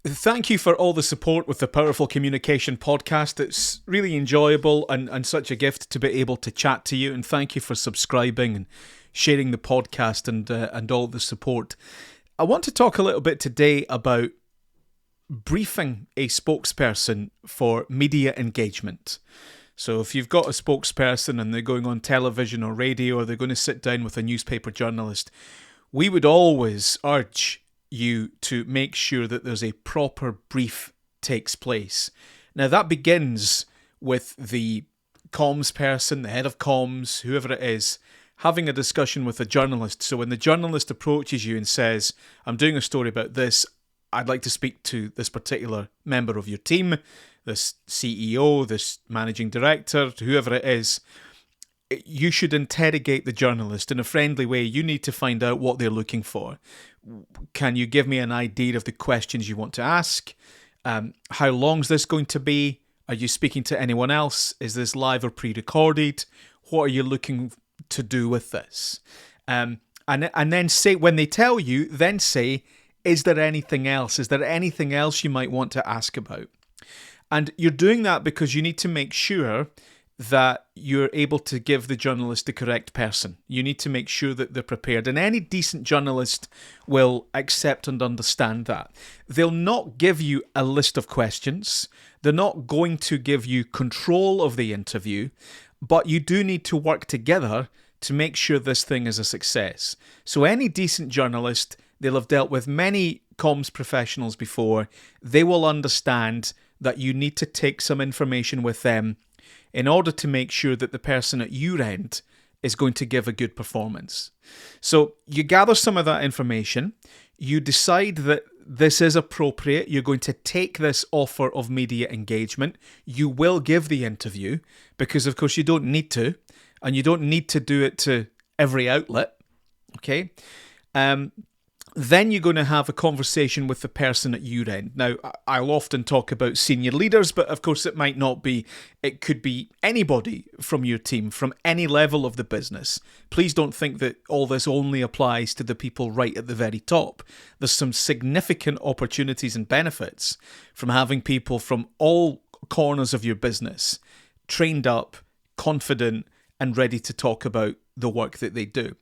Thank you for all the support with the Powerful Communication podcast. It's really enjoyable and such a gift to be able to chat to you. And thank you for subscribing and sharing the podcast and all the support. I want to talk a little bit today about briefing a spokesperson for media engagement. So if you've got a spokesperson and they're going on television or radio, or they're going to sit down with a newspaper journalist, we would always urge you to make sure that there's a proper brief takes place. Now that begins with the comms person, the head of comms, whoever it is, having a discussion with a journalist. So when the journalist approaches you and says, I'm doing a story about this, I'd like to speak to this particular member of your team, this CEO, this managing director, whoever it is, you should interrogate the journalist in a friendly way. You need to find out what they're looking for. Can you give me an idea of the questions you want to ask? How long is this going to be? Are you speaking to anyone else? Is this live or pre-recorded? What are you looking to do with this? And then say, when they tell you, then say, is there anything else? Is there anything else you might want to ask about? And you're doing that because you need to make sure that you're able to give the journalist the correct person. You need to make sure that they're prepared. And any decent journalist will accept and understand that. They'll not give you a list of questions. They're not going to give you control of the interview, but you do need to work together to make sure this thing is a success. So any decent journalist, they'll have dealt with many comms professionals before. They will understand that you need to take some information with them in order to make sure that the person at your end is going to give a good performance. So you gather some of that information, you decide that this is appropriate, you're going to take this offer of media engagement, you will give the interview, because of course you don't need to, and you don't need to do it to every outlet, okay? Then you're going to have a conversation with the person at your end. Now, I'll often talk about senior leaders, but of course it might not be. It could be anybody from your team, from any level of the business. Please don't think that all this only applies to the people right at the very top. There's some significant opportunities and benefits from having people from all corners of your business trained up, confident, and ready to talk about the work that they do.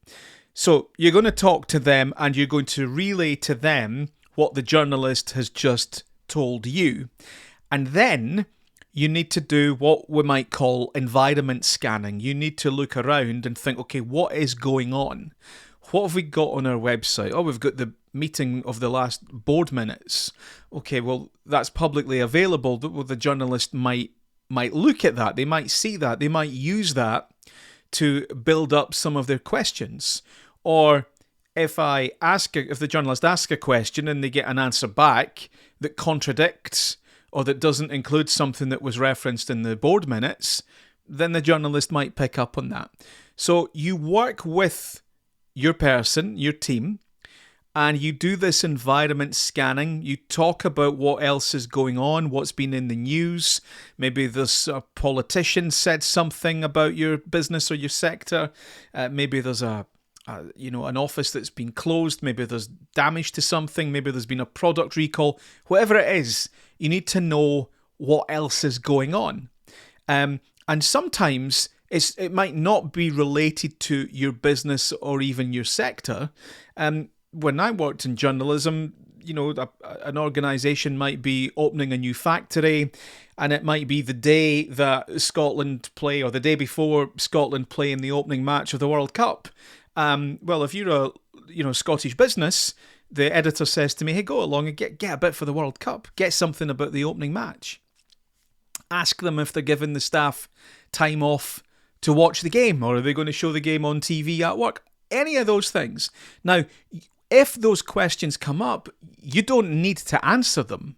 So you're going to talk to them and you're going to relay to them what the journalist has just told you. And then you need to do what we might call environment scanning. You need to look around and think, okay, what is going on? What have we got on our website? Oh, we've got the meeting of the last board minutes. Okay, well, that's publicly available. The journalist might look at that. They might see that. They might use that to build up some of their questions. Or if the journalist asks a question and they get an answer back that contradicts or that doesn't include something that was referenced in the board minutes, then the journalist might pick up on that. So you work with your person, your team, and you do this environment scanning. You talk about what else is going on, what's been in the news. Maybe there's a politician said something about your business or your sector. Maybe there's an office that's been closed. Maybe there's damage to something. Maybe there's been a product recall. Whatever it is, you need to know what else is going on. And sometimes it might not be related to your business or even your sector. When I worked in journalism, an organisation might be opening a new factory, and it might be the day that Scotland play or the day before Scotland play in the opening match of the World Cup. Well, if you're a Scottish business, the editor says to me, hey, go along and get a bit for the World Cup. Get something about the opening match. Ask them if they're giving the staff time off to watch the game, or are they going to show the game on TV at work? Any of those things. Now, if those questions come up, you don't need to answer them.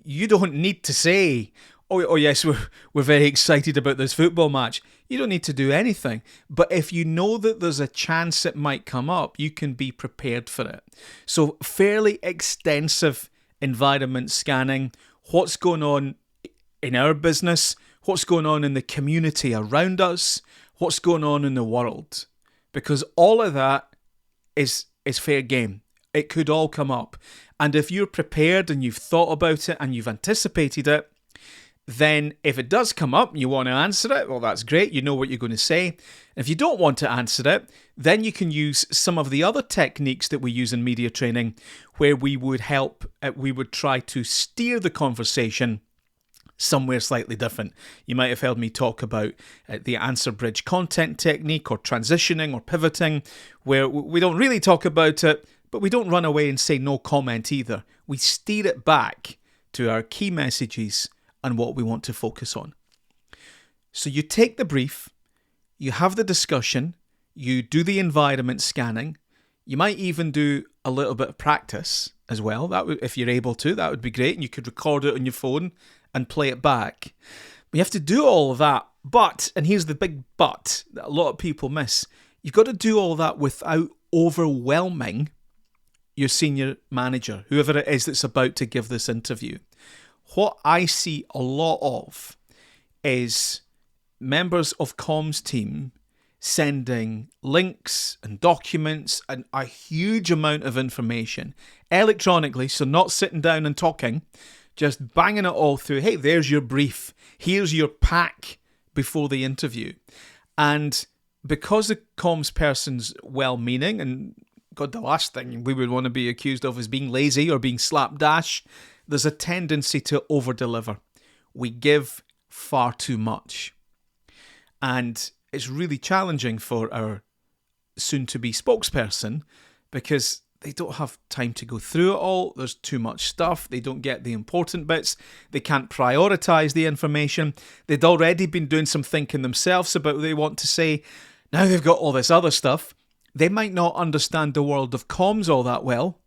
You don't need to say, oh yes, we're very excited about this football match. You don't need to do anything. But if you know that there's a chance it might come up, you can be prepared for it. So fairly extensive environment scanning. What's going on in our business? What's going on in the community around us? What's going on in the world? Because all of that is fair game. It could all come up. And if you're prepared and you've thought about it and you've anticipated it, then if it does come up and you want to answer it, well, that's great. You know what you're going to say. If you don't want to answer it, then you can use some of the other techniques that we use in media training where we would try to steer the conversation somewhere slightly different. You might have heard me talk about the answer bridge content technique, or transitioning or pivoting, where we don't really talk about it, but we don't run away and say no comment either. We steer it back to our key messages and what we want to focus on. So you take the brief, you have the discussion, you do the environment scanning, you might even do a little bit of practice as well. If you're able to, that would be great, and you could record it on your phone and play it back. But you have to do all of that, and here's the big but that a lot of people miss, you've got to do all that without overwhelming your senior manager, whoever it is that's about to give this interview. What I see a lot of is members of comms team sending links and documents and a huge amount of information electronically, so not sitting down and talking, just banging it all through. Hey, there's your brief. Here's your pack before the interview. And because the comms person's well-meaning, and God, the last thing we would want to be accused of is being lazy or being slapdash, there's a tendency to over-deliver. We give far too much. And it's really challenging for our soon-to-be spokesperson because they don't have time to go through it all. There's too much stuff. They don't get the important bits. They can't prioritise the information. They'd already been doing some thinking themselves about what they want to say. Now they've got all this other stuff. They might not understand the world of comms all that well.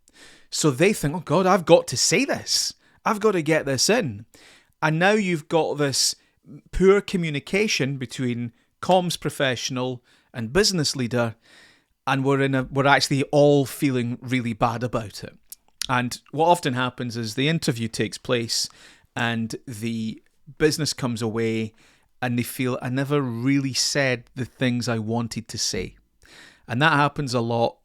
So they think, oh God, I've got to say this. I've got to get this in. And now you've got this poor communication between comms professional and business leader, and we're actually all feeling really bad about it. And what often happens is the interview takes place and the business comes away and they feel, I never really said the things I wanted to say. And that happens a lot.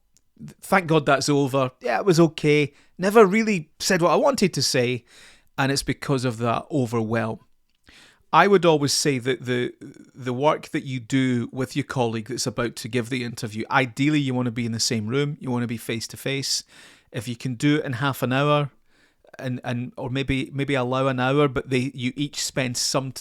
Thank God that's over. Yeah, it was okay. Never really said what I wanted to say. And it's because of that overwhelm. I would always say that the work that you do with your colleague that's about to give the interview, ideally you want to be in the same room. You want to be face to face. If you can do it in half an hour, or maybe allow an hour, but you each spend some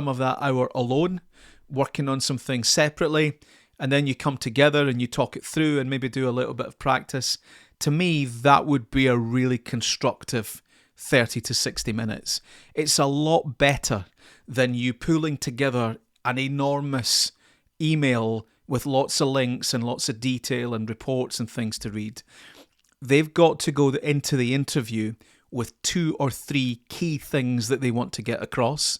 of that hour alone, working on some things separately, and then you come together and you talk it through and maybe do a little bit of practice. To me, that would be a really constructive 30 to 60 minutes. It's a lot better than you pulling together an enormous email with lots of links and lots of detail and reports and things to read. They've got to go into the interview with 2 or 3 key things that they want to get across,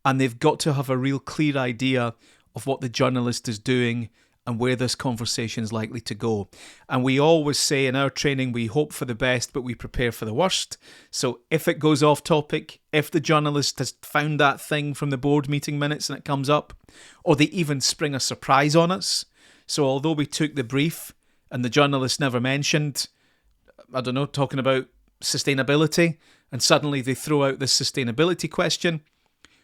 and they've got to have a real clear idea of what the journalist is doing and where this conversation is likely to go. And we always say in our training, we hope for the best, but we prepare for the worst. So if it goes off topic, if the journalist has found that thing from the board meeting minutes and it comes up, or they even spring a surprise on us. So although we took the brief and the journalist never mentioned, I don't know, talking about sustainability, and suddenly they throw out this sustainability question,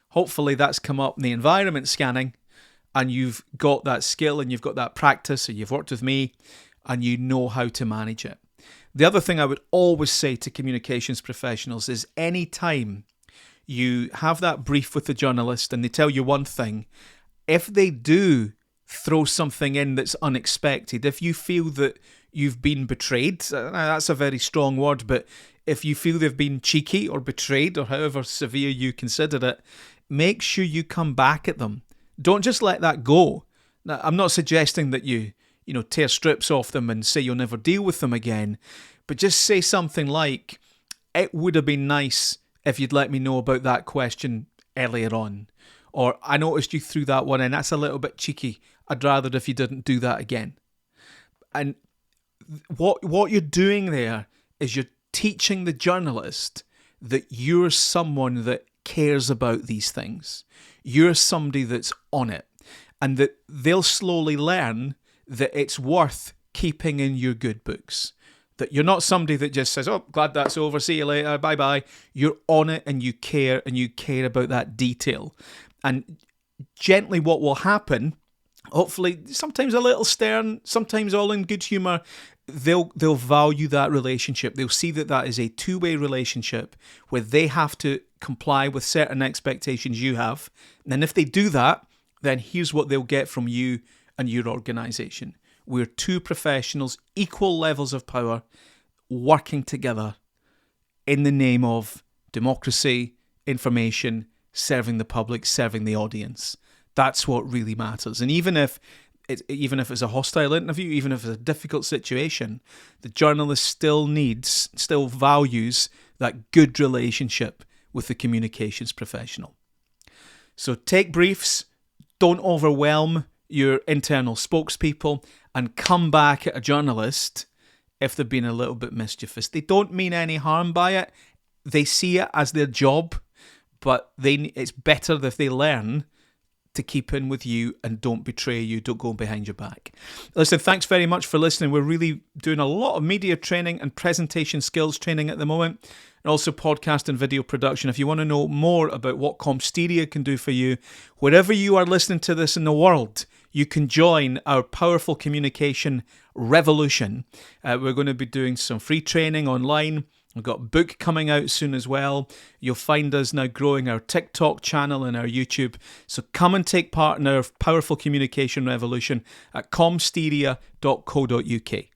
hopefully that's come up in the environment scanning, and you've got that skill and you've got that practice, and you've worked with me and you know how to manage it. The other thing I would always say to communications professionals is any time you have that brief with the journalist and they tell you one thing, if they do throw something in that's unexpected, if you feel that you've been betrayed, that's a very strong word, but if you feel they've been cheeky or betrayed or however severe you consider it, make sure you come back at them. Don't just let that go. Now, I'm not suggesting that you tear strips off them and say you'll never deal with them again, but just say something like, it would have been nice if you'd let me know about that question earlier on. Or, I noticed you threw that one in, that's a little bit cheeky. I'd rather if you didn't do that again. And what you're doing there is you're teaching the journalist that you're someone that cares about these things. You're somebody that's on it, and that they'll slowly learn that it's worth keeping in your good books. That you're not somebody that just says, oh, glad that's over, see you later, bye-bye. You're on it and you care about that detail. And gently what will happen, hopefully sometimes a little stern, sometimes all in good humour, they'll value that relationship. They'll see that is a two-way relationship where they have to comply with certain expectations you have. And if they do that, then here's what they'll get from you and your organisation. We're two professionals, equal levels of power, working together in the name of democracy, information, serving the public, serving the audience. That's what really matters. And even if it's a hostile interview, even if it's a difficult situation, the journalist still values that good relationship with the communications professional. So take briefs, don't overwhelm your internal spokespeople, and come back at a journalist if they've been a little bit mischievous. They don't mean any harm by it. They see it as their job, but it's better if they learn to keep in with you and don't betray you, don't go behind your back. Listen, thanks very much for listening. We're really doing a lot of media training and presentation skills training at the moment, and also podcast and video production. If you want to know more about what Comsteria can do for you, wherever you are listening to this in the world, you can join our powerful communication revolution. We're going to be doing some free training online. We've got a book coming out soon as well. You'll find us now growing our TikTok channel and our YouTube. So come and take part in our powerful communication revolution at comsteria.co.uk.